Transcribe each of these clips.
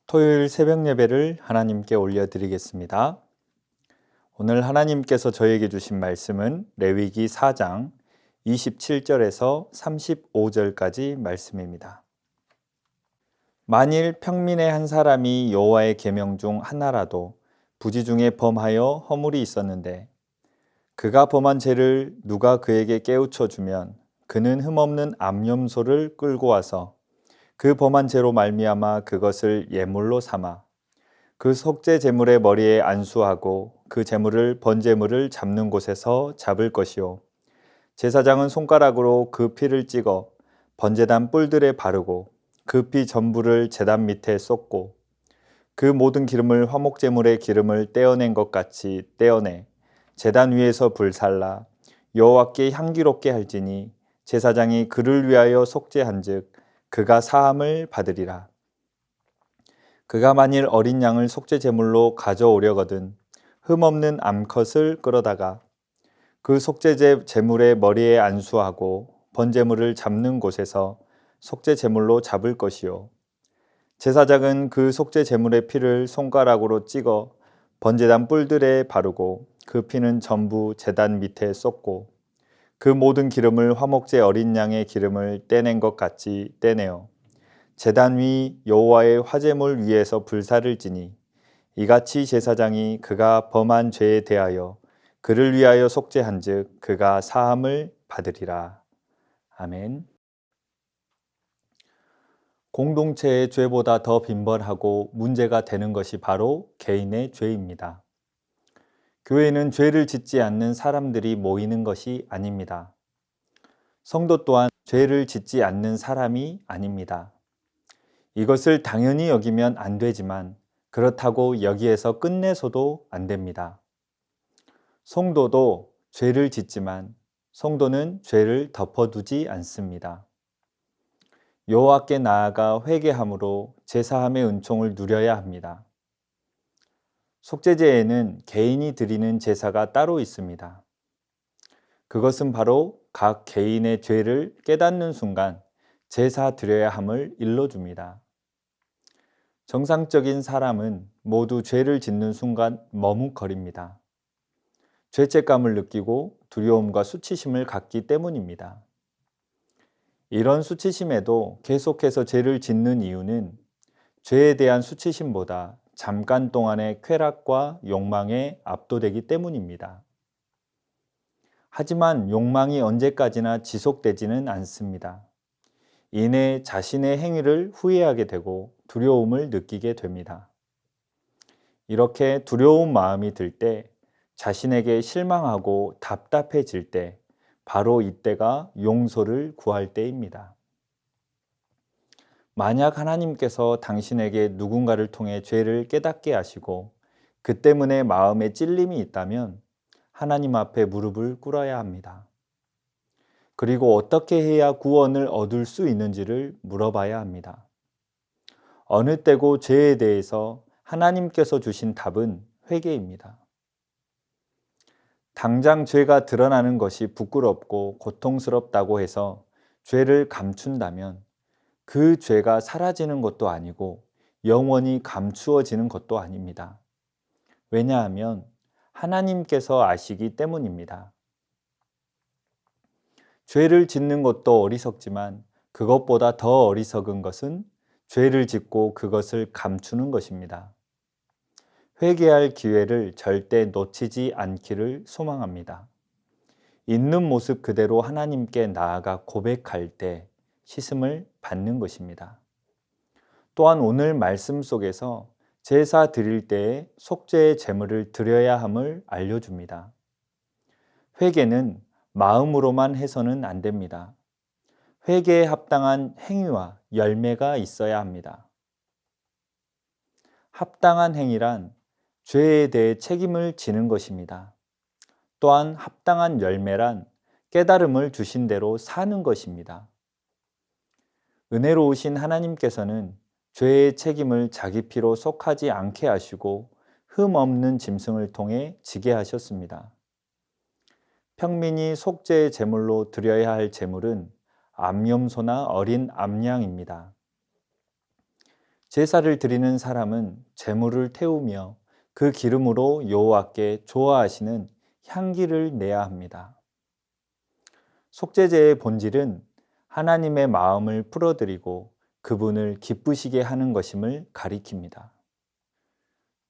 토요일 새벽 예배를 하나님께 올려드리겠습니다. 오늘 하나님께서 저에게 주신 말씀은 레위기 4장 27절에서 35절까지 말씀입니다. 만일 평민의 한 사람이 여호와의 계명 중 하나라도 부지 중에 범하여 허물이 있었는데 그가 범한 죄를 누가 그에게 깨우쳐 주면 그는 흠없는 암염소를 끌고 와서 그 범한 죄로 말미암아 그것을 예물로 삼아 그 속죄 제물의 머리에 안수하고 그 제물을 번제물을 잡는 곳에서 잡을 것이요 제사장은 손가락으로 그 피를 찍어 번제단 뿔들에 바르고 그 피 전부를 제단 밑에 쏟고 그 모든 기름을 화목 제물의 기름을 떼어낸 것 같이 떼어내 제단 위에서 불살라 여호와께 향기롭게 할지니 제사장이 그를 위하여 속죄한즉 그가 사함을 받으리라. 그가 만일 어린 양을 속죄 제물로 가져오려거든 흠없는 암컷을 끌어다가 그 속죄 제물의 머리에 안수하고 번제물을 잡는 곳에서 속죄 제물로 잡을 것이요 제사장은 그 속죄 제물의 피를 손가락으로 찍어 번제단 뿔들에 바르고 그 피는 전부 제단 밑에 쏟고 그 모든 기름을 화목제 어린 양의 기름을 떼낸 것 같이 떼내어 제단 위 여호와의 화제물 위에서 불사를 지니 이같이 제사장이 그가 범한 죄에 대하여 그를 위하여 속죄한즉 그가 사함을 받으리라. 아멘. 공동체의 죄보다 더 빈번하고 문제가 되는 것이 바로 개인의 죄입니다. 교회는 죄를 짓지 않는 사람들이 모이는 것이 아닙니다. 성도 또한 죄를 짓지 않는 사람이 아닙니다. 이것을 당연히 여기면 안 되지만 그렇다고 여기에서 끝내서도 안 됩니다. 성도도 죄를 짓지만 성도는 죄를 덮어두지 않습니다. 여호와께 나아가 회개함으로 제사함의 은총을 누려야 합니다. 속죄제에는 개인이 드리는 제사가 따로 있습니다. 그것은 바로 각 개인의 죄를 깨닫는 순간 제사 드려야 함을 일러줍니다. 정상적인 사람은 모두 죄를 짓는 순간 머뭇거립니다. 죄책감을 느끼고 두려움과 수치심을 갖기 때문입니다. 이런 수치심에도 계속해서 죄를 짓는 이유는 죄에 대한 수치심보다 잠깐 동안의 쾌락과 욕망에 압도되기 때문입니다. 하지만 욕망이 언제까지나 지속되지는 않습니다. 이내 자신의 행위를 후회하게 되고 두려움을 느끼게 됩니다. 이렇게 두려운 마음이 들 때, 자신에게 실망하고 답답해질 때, 바로 이때가 용서를 구할 때입니다. 만약 하나님께서 당신에게 누군가를 통해 죄를 깨닫게 하시고 그 때문에 마음에 찔림이 있다면 하나님 앞에 무릎을 꿇어야 합니다. 그리고 어떻게 해야 구원을 얻을 수 있는지를 물어봐야 합니다. 어느 때고 죄에 대해서 하나님께서 주신 답은 회개입니다. 당장 죄가 드러나는 것이 부끄럽고 고통스럽다고 해서 죄를 감춘다면 그 죄가 사라지는 것도 아니고 영원히 감추어지는 것도 아닙니다. 왜냐하면 하나님께서 아시기 때문입니다. 죄를 짓는 것도 어리석지만 그것보다 더 어리석은 것은 죄를 짓고 그것을 감추는 것입니다. 회개할 기회를 절대 놓치지 않기를 소망합니다. 있는 모습 그대로 하나님께 나아가 고백할 때 씻음을 받는 것입니다. 또한 오늘 말씀 속에서 제사 드릴 때에 속죄의 제물을 드려야 함을 알려줍니다. 회개는 마음으로만 해서는 안 됩니다. 회개에 합당한 행위와 열매가 있어야 합니다. 합당한 행위란 죄에 대해 책임을 지는 것입니다. 또한 합당한 열매란 깨달음을 주신 대로 사는 것입니다. 은혜로우신 하나님께서는 죄의 책임을 자기 피로 속하지 않게 하시고 흠 없는 짐승을 통해 지게 하셨습니다. 평민이 속죄의 제물로 드려야 할 제물은 암염소나 어린 암양입니다. 제사를 드리는 사람은 제물을 태우며 그 기름으로 여호와께 좋아하시는 향기를 내야 합니다. 속죄제의 본질은 하나님의 마음을 풀어드리고 그분을 기쁘시게 하는 것임을 가리킵니다.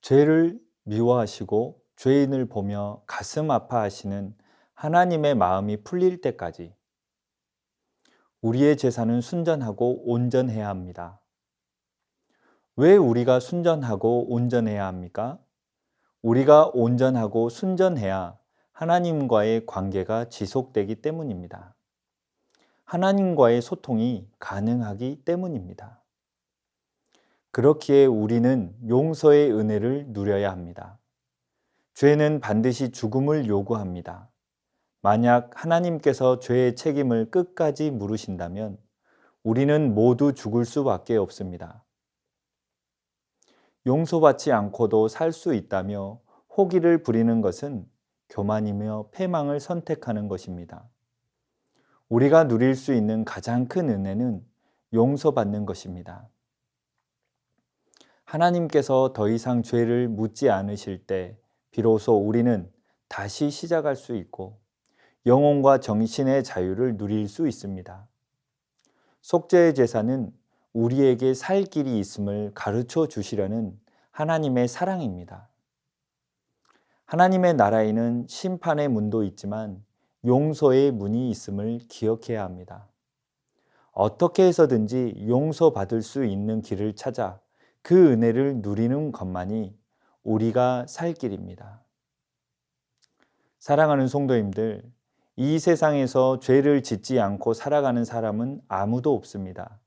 죄를 미워하시고 죄인을 보며 가슴 아파하시는 하나님의 마음이 풀릴 때까지 우리의 제사는 순전하고 온전해야 합니다. 왜 우리가 순전하고 온전해야 합니까? 우리가 온전하고 순전해야 하나님과의 관계가 지속되기 때문입니다. 하나님과의 소통이 가능하기 때문입니다. 그렇기에 우리는 용서의 은혜를 누려야 합니다. 죄는 반드시 죽음을 요구합니다. 만약 하나님께서 죄의 책임을 끝까지 물으신다면 우리는 모두 죽을 수밖에 없습니다. 용서받지 않고도 살 수 있다며 호기를 부리는 것은 교만이며 패망을 선택하는 것입니다. 우리가 누릴 수 있는 가장 큰 은혜는 용서받는 것입니다. 하나님께서 더 이상 죄를 묻지 않으실 때 비로소 우리는 다시 시작할 수 있고 영혼과 정신의 자유를 누릴 수 있습니다. 속죄의 제사는 우리에게 살 길이 있음을 가르쳐 주시려는 하나님의 사랑입니다. 하나님의 나라에는 심판의 문도 있지만 용서의 문이 있음을 기억해야 합니다. 어떻게 해서든지 용서받을 수 있는 길을 찾아 그 은혜를 누리는 것만이 우리가 살 길입니다. 사랑하는 성도님들, 이 세상에서 죄를 짓지 않고 살아가는 사람은 아무도 없습니다.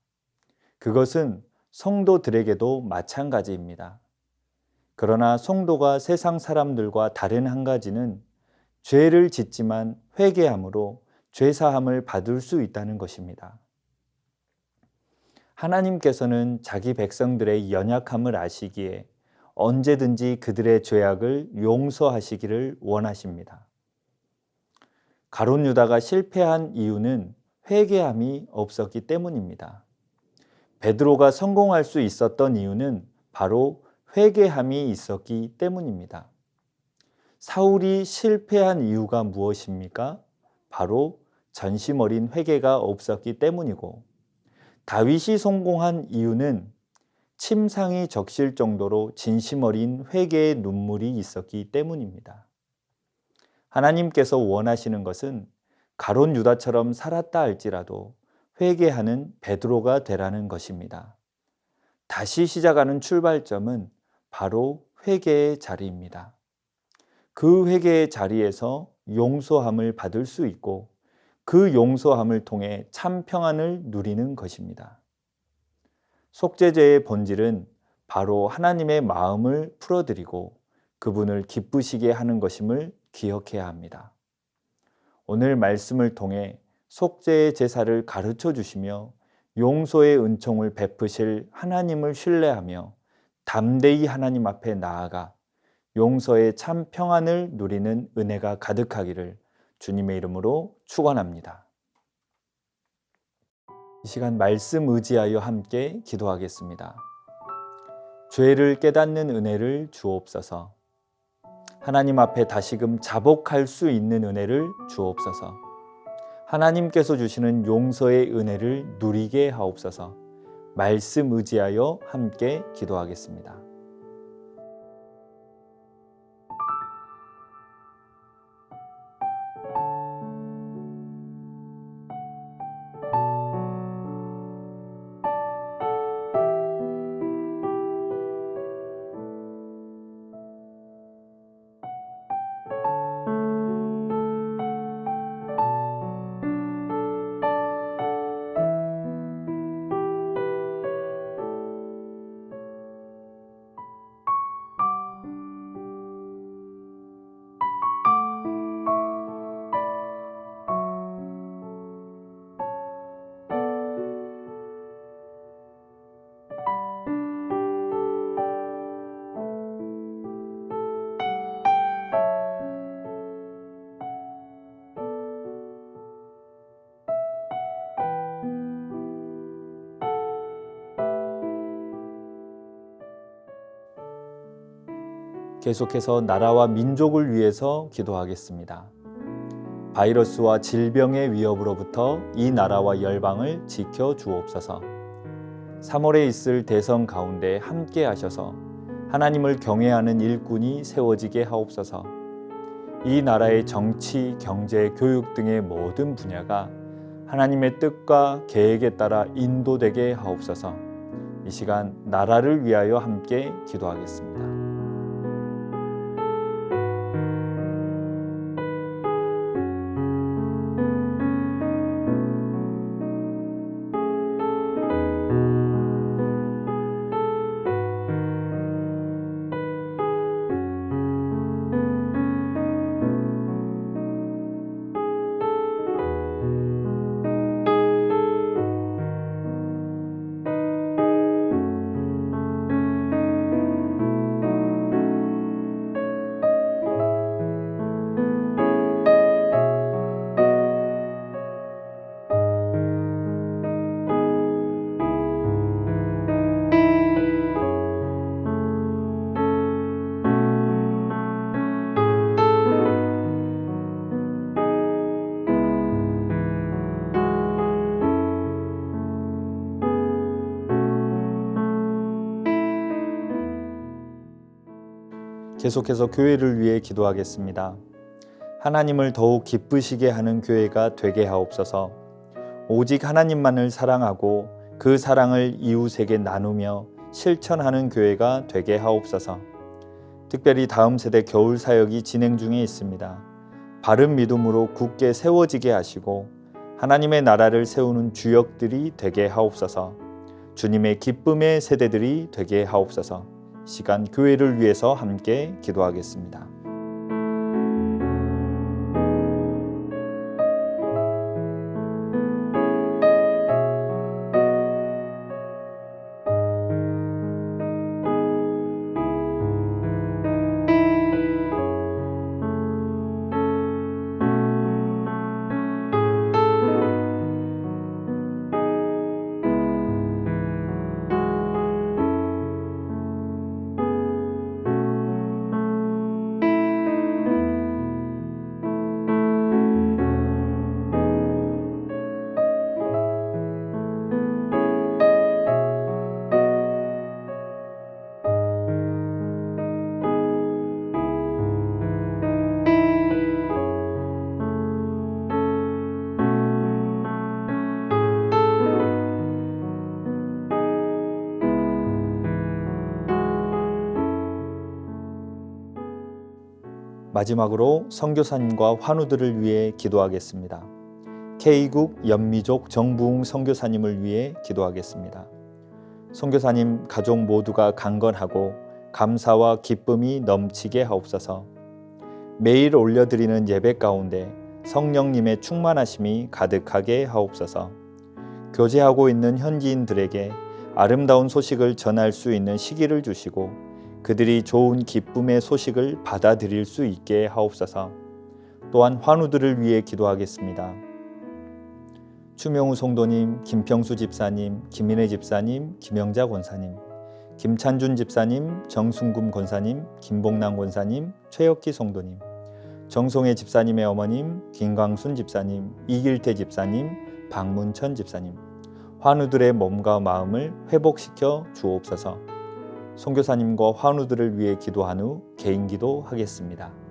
그것은 성도들에게도 마찬가지입니다. 그러나 성도가 세상 사람들과 다른 한 가지는 죄를 짓지만 회개함으로 죄사함을 받을 수 있다는 것입니다. 하나님께서는 자기 백성들의 연약함을 아시기에 언제든지 그들의 죄악을 용서하시기를 원하십니다. 가룟 유다가 실패한 이유는 회개함이 없었기 때문입니다. 베드로가 성공할 수 있었던 이유는 바로 회개함이 있었기 때문입니다. 사울이 실패한 이유가 무엇입니까? 바로 전심 어린 회개가 없었기 때문이고, 다윗이 성공한 이유는 침상이 적실 정도로 진심 어린 회개의 눈물이 있었기 때문입니다. 하나님께서 원하시는 것은 가룟 유다처럼 살았다 할지라도 회개하는 베드로가 되라는 것입니다. 다시 시작하는 출발점은 바로 회개의 자리입니다. 그 회개의 자리에서 용서함을 받을 수 있고 그 용서함을 통해 참 평안을 누리는 것입니다. 속죄제의 본질은 바로 하나님의 마음을 풀어드리고 그분을 기쁘시게 하는 것임을 기억해야 합니다. 오늘 말씀을 통해 속죄의 제사를 가르쳐 주시며 용서의 은총을 베푸실 하나님을 신뢰하며 담대히 하나님 앞에 나아가 용서의 참 평안을 누리는 은혜가 가득하기를 주님의 이름으로 축원합니다. 이 시간 말씀 의지하여 함께 기도하겠습니다. 죄를 깨닫는 은혜를 주옵소서. 하나님 앞에 다시금 자복할 수 있는 은혜를 주옵소서. 하나님께서 주시는 용서의 은혜를 누리게 하옵소서. 말씀 의지하여 함께 기도하겠습니다. 계속해서 나라와 민족을 위해서 기도하겠습니다. 바이러스와 질병의 위협으로부터 이 나라와 열방을 지켜 주옵소서. 3월에 있을 대선 가운데 함께 하셔서 하나님을 경외하는 일꾼이 세워지게 하옵소서. 이 나라의 정치, 경제, 교육 등의 모든 분야가 하나님의 뜻과 계획에 따라 인도되게 하옵소서. 이 시간 나라를 위하여 함께 기도하겠습니다. 계속해서 교회를 위해 기도하겠습니다. 하나님을 더욱 기쁘시게 하는 교회가 되게 하옵소서. 오직 하나님만을 사랑하고 그 사랑을 이웃에게 나누며 실천하는 교회가 되게 하옵소서. 특별히 다음 세대 겨울 사역이 진행 중에 있습니다. 바른 믿음으로 굳게 세워지게 하시고 하나님의 나라를 세우는 주역들이 되게 하옵소서. 주님의 기쁨의 세대들이 되게 하옵소서. 시간 교회를 위해서 함께 기도하겠습니다. 마지막으로 선교사님과 환우들을 위해 기도하겠습니다. K국 연미족 정부웅 선교사님을 위해 기도하겠습니다. 선교사님 가족 모두가 강건하고 감사와 기쁨이 넘치게 하옵소서. 매일 올려드리는 예배 가운데 성령님의 충만하심이 가득하게 하옵소서. 교제하고 있는 현지인들에게 아름다운 소식을 전할 수 있는 시기를 주시고 그들이 좋은 기쁨의 소식을 받아들일 수 있게 하옵소서. 또한 환우들을 위해 기도하겠습니다. 추명우 성도님, 김평수 집사님, 김인혜 집사님, 김영자 권사님, 김찬준 집사님, 정순금 권사님, 김봉남 권사님, 최혁기 성도님, 정송혜 집사님의 어머님, 김광순 집사님, 이길태 집사님, 박문천 집사님, 환우들의 몸과 마음을 회복시켜 주옵소서. 선교사님과 환우들을 위해 기도한 후 개인 기도하겠습니다.